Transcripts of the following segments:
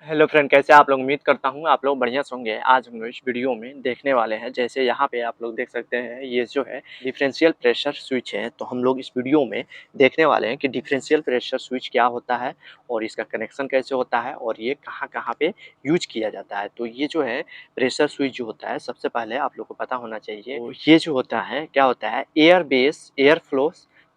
Hello friend, कैसे आप लोग? उम्मीद करता हूँ आप लोग बढ़िया से होंगे। आज हम लोग इस वीडियो में देखने वाले हैं, जैसे यहाँ पे आप लोग देख सकते हैं, ये जो है डिफरेंशियल प्रेशर स्विच है। तो हम लोग इस वीडियो में देखने वाले हैं कि डिफरेंशियल प्रेशर स्विच क्या होता है और इसका कनेक्शन कैसे होता है और ये कहाँ कहाँ पे यूज किया जाता है। तो ये जो है प्रेशर स्विच जो होता है, सबसे पहले आप लोग को पता होना चाहिए। तो ये जो होता है क्या होता है, एयर फ्लो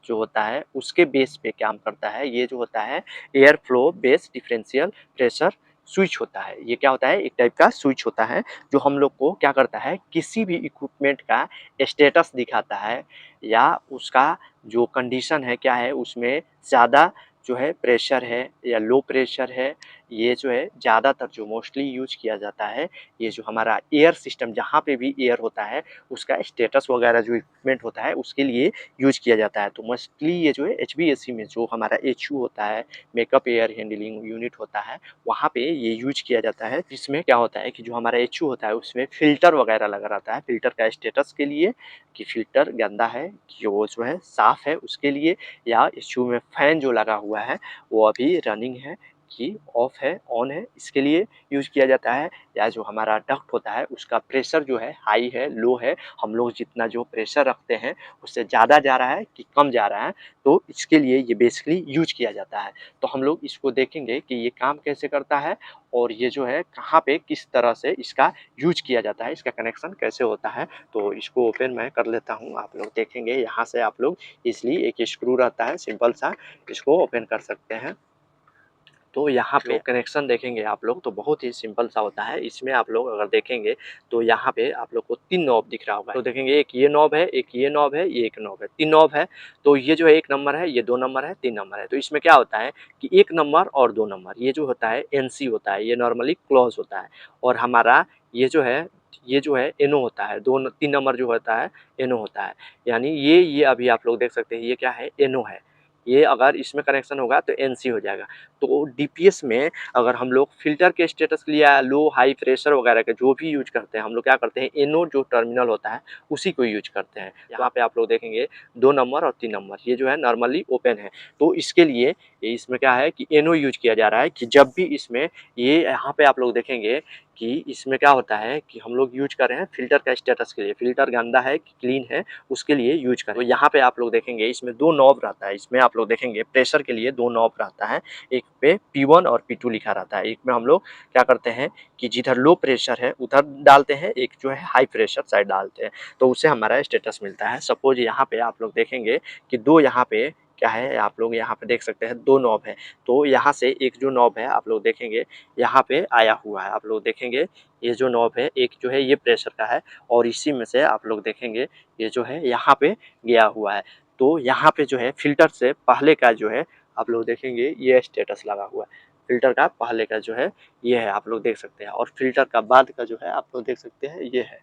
जो होता है उसके बेस पे काम करता है। ये जो होता है air flow base differential pressure switch होता है। ये क्या होता है, एक टाइप का स्विच होता है जो हम लोग को क्या करता है, किसी भी इक्विपमेंट का स्टेटस दिखाता है या उसका जो कंडीशन है क्या है, उसमें ज़्यादा जो है प्रेशर है या लो प्रेशर है। ये जो है ज़्यादातर जो मोस्टली यूज किया जाता है, ये जो हमारा एयर सिस्टम जहाँ पे भी एयर होता है उसका स्टेटस वगैरह जो इक्विपमेंट होता है उसके लिए यूज किया जाता है। तो मोस्टली ये जो है HVAC में जो हमारा HU होता है, मेकअप एयर हैंडलिंग यूनिट होता है, वहाँ पे ये यूज किया जाता है। जिसमें क्या होता है कि जो हमारा एचयू होता है उसमें फ़िल्टर वगैरह लगा रहता है, फ़िल्टर का स्टेटस के लिए कि फ़िल्टर गंदा है कि वो जो है साफ़ है उसके लिए, या एचयू में फ़ैन जो लगा हुआ है वो अभी रनिंग है कि ऑफ है ऑन है, इसके लिए यूज किया जाता है। या जो हमारा डक्ट होता है उसका प्रेशर जो है हाई है लो है, हम लोग जितना जो प्रेशर रखते हैं उससे ज़्यादा जा रहा है कि कम जा रहा है, तो इसके लिए ये बेसिकली यूज किया जाता है। तो हम लोग इसको देखेंगे कि ये काम कैसे करता है और ये जो है कहाँ पे किस तरह से इसका यूज किया जाता है, इसका कनेक्शन कैसे होता है। तो इसको ओपन मैं कर लेता हूँ, आप लोग देखेंगे यहाँ से आप लोग इसलिए एक स्क्रू रहता है सिंपल सा, इसको ओपन कर सकते हैं। तो यहाँ पे कनेक्शन देखेंगे आप लोग तो बहुत ही सिंपल सा होता है। इसमें आप लोग अगर देखेंगे तो यहाँ पे आप लोग को 3 नॉब दिख रहा होगा। तो देखेंगे एक ये नॉब है, एक ये नॉब है, ये एक नॉब है, 3 नॉब है। तो ये जो है 1 नंबर है, ये 2 नंबर है, 3 नंबर है। तो इसमें क्या होता है कि 1 नंबर और 2 नंबर ये जो होता है एनसी होता है, ये नॉर्मली क्लोज होता है। और हमारा ये जो है एनो होता है, 2-3 नंबर जो होता है एनो होता है। यानी ये अभी आप लोग देख सकते हैं ये क्या है, एनो है। ये अगर इसमें कनेक्शन होगा तो एनसी हो जाएगा। तो डीपीएस में अगर हम लोग फ़िल्टर के स्टेटस के लिए लो हाई प्रेशर वगैरह के जो भी यूज करते हैं, हम लोग क्या करते हैं, एनो जो टर्मिनल होता है उसी को यूज करते हैं। यहाँ पे आप लोग देखेंगे 2 नंबर और 3 नंबर ये जो है नॉर्मली ओपन है। तो इसके लिए इसमें क्या है कि एनो यूज किया जा रहा है कि जब भी इसमें ये यहाँ पे आप लोग देखेंगे कि इसमें क्या होता है कि हम लोग यूज कर रहे हैं फ़िल्टर का स्टेटस के लिए, फ़िल्टर गंदा है कि क्लीन है उसके लिए यूज करें। तो यहाँ पे आप लोग देखेंगे इसमें 2 नॉब रहता है। इसमें आप लोग देखेंगे प्रेशर के लिए 2 नॉब रहता है, एक पे P1 और P2 लिखा रहता है। एक में हम लोग क्या करते हैं कि जिधर लो प्रेशर है उधर डालते हैं, एक जो है हाई प्रेशर साइड डालते हैं, तो उससे हमारा स्टेटस मिलता है। सपोज यहाँ पे आप लोग देखेंगे कि 2 यहाँ पे क्या है, आप लोग यहाँ पे देख सकते हैं 2 नॉब है। तो यहाँ से एक जो नॉब है आप लोग देखेंगे यहाँ पे आया हुआ है। आप लोग देखेंगे ये जो नॉब है एक जो है ये प्रेशर का है और इसी में से आप लोग देखेंगे ये जो है यहाँ पे गया हुआ है। तो यहाँ पे जो है फ़िल्टर से पहले का जो है आप लोग देखेंगे ये स्टेटस लगा हुआ है। फ़िल्टर का पहले का जो है ये है, आप लोग देख सकते हैं, और फ़िल्टर का बाद का जो है आप लोग देख सकते हैं ये है।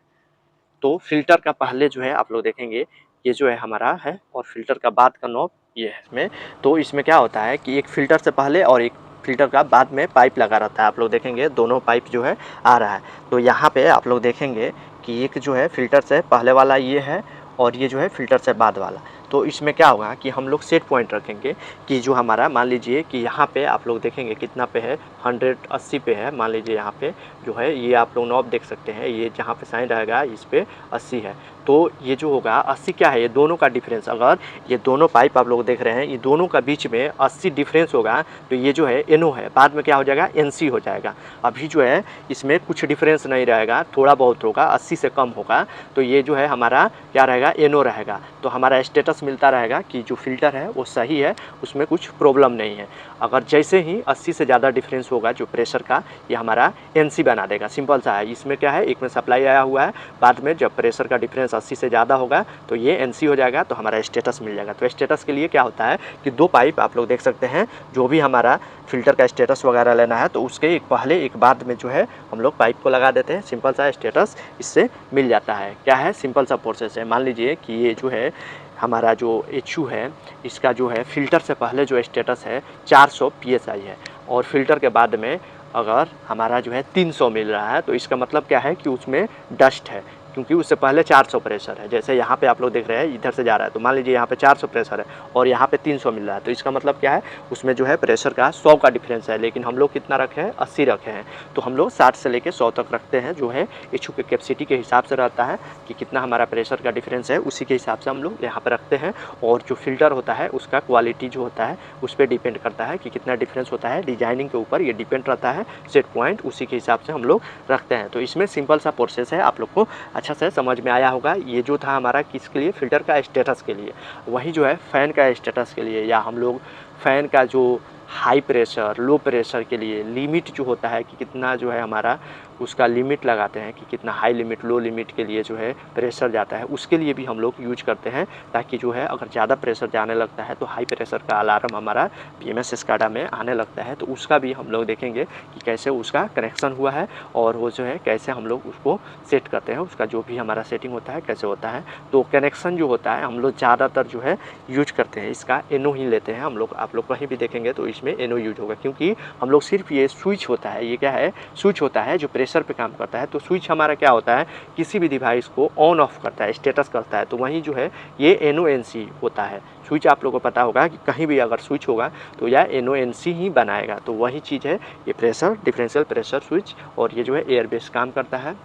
तो फ़िल्टर का पहले जो है आप लोग देखेंगे ये जो है हमारा है और फ़िल्टर का बाद का नॉब ये है इसमें। तो इसमें क्या होता है कि एक फ़िल्टर से पहले और एक फ़िल्टर का बाद में पाइप लगा रहता है। आप लोग देखेंगे दोनों पाइप जो है आ रहा है। तो यहाँ पे आप लोग देखेंगे कि एक जो है फ़िल्टर से पहले वाला ये है और ये जो है फ़िल्टर से बाद वाला। तो इसमें क्या होगा कि हम लोग सेट पॉइंट रखेंगे कि जो हमारा मान लीजिए कि यहाँ पे आप लोग देखेंगे कितना पे है, 180 पे है। मान लीजिए यहाँ पे जो है ये आप लोग नॉब देख सकते हैं, ये जहाँ पे साइन रहेगा इस पे 80 है। तो ये जो होगा 80 क्या है, ये दोनों का डिफरेंस, अगर ये दोनों पाइप आप लोग देख रहे हैं ये दोनों का बीच में 80 डिफरेंस होगा तो ये जो है एनो है, बाद में क्या हो जाएगा एनसी हो जाएगा। अभी जो है इसमें कुछ डिफरेंस नहीं रहेगा, थोड़ा बहुत होगा, 80 से कम होगा तो ये जो है हमारा क्या रहेगा, एनो रहेगा। तो हमारा स्टेटस मिलता रहेगा कि जो फ़िल्टर है वो सही है, उसमें कुछ प्रॉब्लम नहीं है। अगर जैसे ही 80 से ज़्यादा डिफरेंस होगा जो प्रेशर का, ये हमारा एनसी बना देगा। सिंपल सा है। इसमें क्या है, एक में सप्लाई आया हुआ है, बाद में जब प्रेशर का डिफरेंस 80 से ज़्यादा होगा तो ये एनसी हो जाएगा, तो हमारा स्टेटस मिल जाएगा। तो स्टेटस के लिए क्या होता है कि 2 पाइप आप लोग देख सकते हैं, जो भी हमारा फ़िल्टर का स्टेटस वगैरह लेना है तो उसके एक पहले एक बाद में जो है हम लोग पाइप को लगा देते हैं। सिंपल सा स्टेटस इससे मिल जाता है। क्या है, सिंपल सा प्रोसेस है। मान लीजिए कि ये जो है हमारा जो एचयू है इसका जो है फ़िल्टर से पहले जो स्टेटस है 400 psi है और फ़िल्टर के बाद में अगर हमारा जो है 300 मिल रहा है तो इसका मतलब क्या है कि उसमें डस्ट है, क्योंकि उससे पहले 400 प्रेशर है। जैसे यहाँ पे आप लोग देख रहे हैं इधर से जा रहा है, तो मान लीजिए यहाँ पे 400 प्रेशर है और यहाँ पे 300 मिल रहा है, तो इसका मतलब क्या है, उसमें जो है प्रेशर का 100 का डिफरेंस है। लेकिन हम लोग कितना रखे हैं, 80 रखे हैं। तो हम लोग 60 से लेकर 100 तक रखते हैं, जो है एचयू के कैपेसिटी के हिसाब से रहता है कि कितना हमारा प्रेशर का डिफरेंस है, उसी के हिसाब से हम लोग यहाँ पर रखते हैं। और जो फिल्टर होता है उसका क्वालिटी जो होता है उस पर डिपेंड करता है कि कितना डिफरेंस होता है, डिजाइनिंग के ऊपर ये डिपेंड रहता है। सेट पॉइंट उसी के हिसाब से हम लोग रखते हैं। तो इसमें सिंपल सा प्रोसेस है, आप लोग को अच्छा से समझ में आया होगा। ये जो था हमारा किसके लिए, फिल्टर का स्टेटस के लिए। वही जो है फ़ैन का स्टेटस के लिए, या हम लोग फ़ैन का जो हाई प्रेशर लो प्रेशर के लिए लिमिट जो होता है कि कितना जो है हमारा उसका लिमिट लगाते हैं कि कितना हाई लिमिट लो लिमिट के लिए जो है प्रेशर जाता है, उसके लिए भी हम लोग यूज करते हैं। ताकि जो है अगर ज़्यादा प्रेशर जाने लगता है तो हाई प्रेशर का अलार्म हमारा BMS SCADA में आने लगता है। तो उसका भी हम लोग देखेंगे कि कैसे उसका कनेक्शन हुआ है और वो जो है कैसे हम लोग उसको सेट करते हैं, उसका जो भी हमारा सेटिंग होता है कैसे होता है। तो कनेक्शन जो होता है हम लोग ज़्यादातर जो है यूज करते हैं इसका NO ही लेते हैं हम लोग। आप लोग कहीं भी देखेंगे तो इसमें NO यूज होगा, क्योंकि हम लोग सिर्फ ये स्विच होता है, ये क्या है, स्विच होता है जो प्रेशर पे काम करता है। तो स्विच हमारा क्या होता है, किसी भी डिवाइस को ऑन ऑफ करता है, स्टेटस करता है। तो वहीं जो है ये NONC होता है स्विच। आप लोगों को पता होगा कि कहीं भी अगर स्विच होगा तो यह NONC ही बनाएगा। तो वही चीज़ है ये प्रेशर डिफरेंशियल प्रेशर स्विच, और ये जो है एयर बेस काम करता है।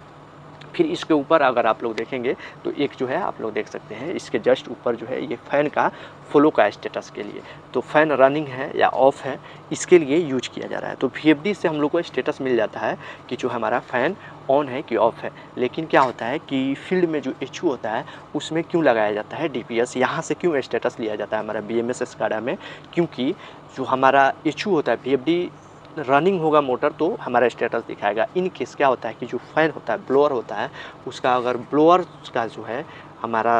फिर इसके ऊपर अगर आप लोग देखेंगे तो एक जो है आप लोग देख सकते हैं इसके जस्ट ऊपर जो है ये फ़ैन का फ्लो का स्टेटस के लिए, तो फ़ैन रनिंग है या ऑफ है इसके लिए यूज किया जा रहा है। तो VFD से हम लोग को स्टेटस मिल जाता है कि जो हमारा फ़ैन ऑन है कि ऑफ है। लेकिन क्या होता है कि फील्ड में जो एचयू होता है उसमें क्यों लगाया जाता है DPS, यहाँ से क्यों स्टेटस लिया जाता है हमारा BMS SCADA में, क्योंकि जो हमारा एचयू होता है VFD रनिंग होगा मोटर तो हमारा स्टेटस दिखाएगा। इन केस क्या होता है कि जो फ़ैन होता है ब्लोअर होता है उसका अगर ब्लोअर का जो है हमारा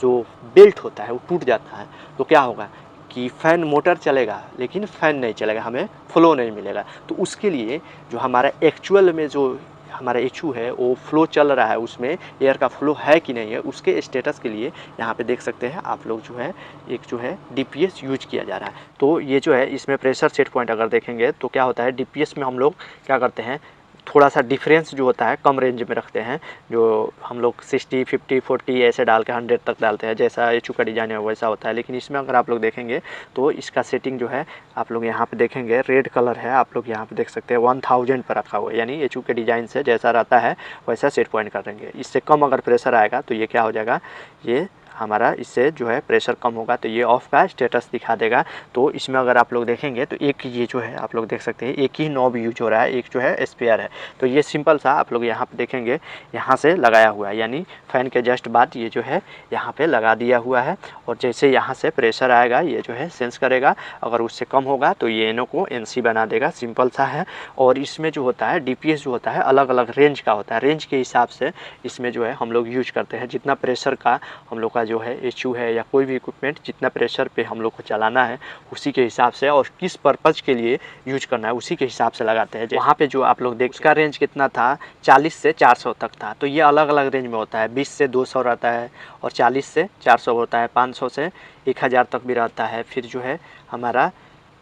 जो बेल्ट होता है वो टूट जाता है तो क्या होगा कि फ़ैन मोटर चलेगा लेकिन फ़ैन नहीं चलेगा, हमें फ्लो नहीं मिलेगा। तो उसके लिए जो हमारा एक्चुअल में जो हमारा एचयू है वो फ्लो चल रहा है, उसमें एयर का फ्लो है कि नहीं है, उसके स्टेटस के लिए यहाँ पे देख सकते हैं आप लोग जो है एक जो है DPS यूज किया जा रहा है। तो ये जो है इसमें प्रेशर सेट पॉइंट अगर देखेंगे तो क्या होता है DPS में हम लोग क्या करते हैं, थोड़ा सा डिफरेंस जो होता है कम रेंज में रखते हैं। जो हम लोग 60 50 40 ऐसे डाल के 100 तक डालते हैं, जैसा एचयू का डिज़ाइन है वैसा होता है। लेकिन इसमें अगर आप लोग देखेंगे तो इसका सेटिंग जो है आप लोग यहाँ पे देखेंगे रेड कलर है, आप लोग यहाँ पे देख सकते हैं 1000 पर रखा हुआ है, यानी एचयू के डिज़ाइन से जैसा रहता है वैसा सेट पॉइंट कर देंगे। इससे कम अगर प्रेशर आएगा तो ये क्या हो जाएगा, ये हमारा इससे जो है प्रेशर कम होगा तो ये ऑफ का स्टेटस दिखा देगा। तो इसमें अगर आप लोग देखेंगे तो एक ये जो है आप लोग देख सकते हैं एक ही नॉब यूज हो रहा है, एक जो है स्पेयर है। तो ये सिंपल सा आप लोग यहाँ पे देखेंगे यहाँ से लगाया हुआ है, यानी फ़ैन के जस्ट बाद ये जो है यहाँ पे लगा दिया हुआ है। और जैसे यहाँ से प्रेशर आएगा ये जो है सेंस करेगा, अगर उससे कम होगा तो ये NO को NC बना देगा, सिंपल सा है। और इसमें जो होता है DPS जो होता है अलग अलग रेंज का होता है, रेंज के हिसाब से इसमें जो है हम लोग यूज करते हैं। जितना प्रेशर का हम लोग का जो है एचयू है या कोई भी इक्विपमेंट जितना प्रेशर पे हम लोग को चलाना है उसी के हिसाब से, और किस पर्पज़ के लिए यूज करना है उसी के हिसाब से लगाते हैं। वहाँ पे जो आप लोग देख उसका रेंज कितना था, 40 से 400 तक था। तो ये अलग अलग रेंज में होता है, 20 से 200 रहता है और 40 से 400 होता है, 500 से 1000 तक भी रहता है। फिर जो है हमारा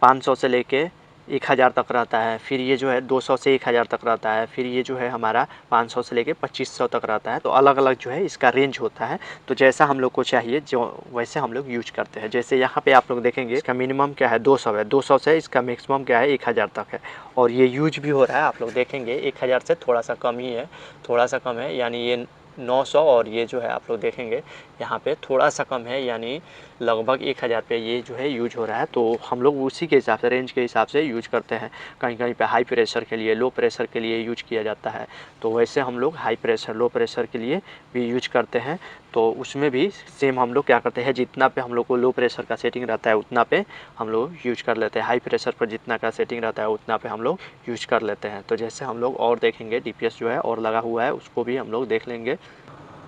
500 से लेके 1000 तक रहता है। फिर ये जो है 200 से 1000 तक रहता है। फिर ये जो है हमारा 500 से लेके 2500 तक रहता है। तो अलग अलग जो है इसका रेंज होता है। तो जैसा हम लोग को चाहिए जो वैसे हम लोग यूज करते हैं। जैसे यहाँ पे आप लोग देखेंगे इसका मिनिमम क्या है, 200 है, 200 से इसका मैक्सिमम क्या है 1000 तक है। और ये यूज भी हो रहा है, आप लोग देखेंगे 1000 से थोड़ा सा कम ही है, थोड़ा सा कम है, यानी ये 900। और ये जो है आप लोग देखेंगे यहाँ पे थोड़ा सा कम है, यानी लगभग 1000 पे ये जो है यूज हो रहा है। तो हम लोग उसी के हिसाब से रेंज के हिसाब से यूज करते हैं। कहीं कहीं पे हाई प्रेशर के लिए लो प्रेशर के लिए यूज किया जाता है, तो वैसे हम लोग हाई प्रेशर लो प्रेशर के लिए भी यूज करते हैं। तो उसमें भी सेम हम लोग क्या करते हैं, जितना पे हम लोग को लो प्रेशर का सेटिंग रहता है उतना पे हम लोग यूज कर लेते हैं, हाई प्रेशर पर जितना का सेटिंग रहता है उतना पे हम लोग यूज कर लेते हैं। तो जैसे हम लोग और देखेंगे DPS जो है और लगा हुआ है उसको भी हम लोग देख लेंगे।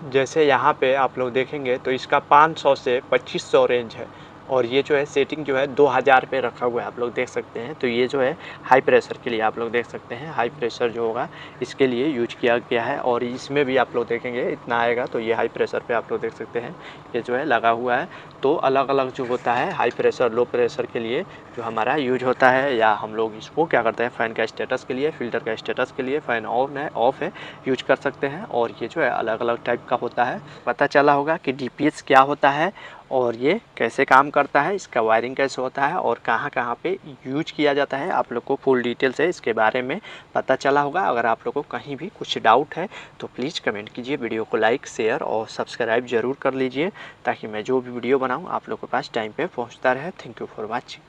जैसे यहाँ पे आप लोग देखेंगे तो इसका 500 से 2500 रेंज है, और ये जो है सेटिंग जो है 2000 पे रखा हुआ है, आप लोग देख सकते हैं। तो ये जो है हाई प्रेशर के लिए आप लोग देख सकते हैं, हाई प्रेशर जो होगा इसके लिए यूज किया गया है। और इसमें भी आप लोग देखेंगे इतना आएगा, तो ये हाई प्रेशर पे आप लोग देख सकते हैं ये जो है लगा हुआ है। तो अलग अलग जो होता है हाई प्रेशर लो प्रेशर के लिए जो हमारा यूज होता है, या हम लोग इसको क्या करते हैं फ़ैन का स्टेटस के लिए, फिल्टर का स्टेटस के लिए, फ़ैन ऑन है ऑफ है यूज कर सकते हैं। और ये जो है अलग अलग टाइप का होता है। पता चला होगा कि DPS क्या होता है और ये कैसे काम करता है, इसका वायरिंग कैसे होता है और कहाँ कहाँ पे यूज किया जाता है, आप लोग को फुल डिटेल से इसके बारे में पता चला होगा। अगर आप लोग को कहीं भी कुछ डाउट है तो प्लीज़ कमेंट कीजिए, वीडियो को लाइक शेयर और सब्सक्राइब ज़रूर कर लीजिए, ताकि मैं जो भी वीडियो बनाऊँ आप लोग के पास टाइम पे पहुँचता रहे। Thank you for watching.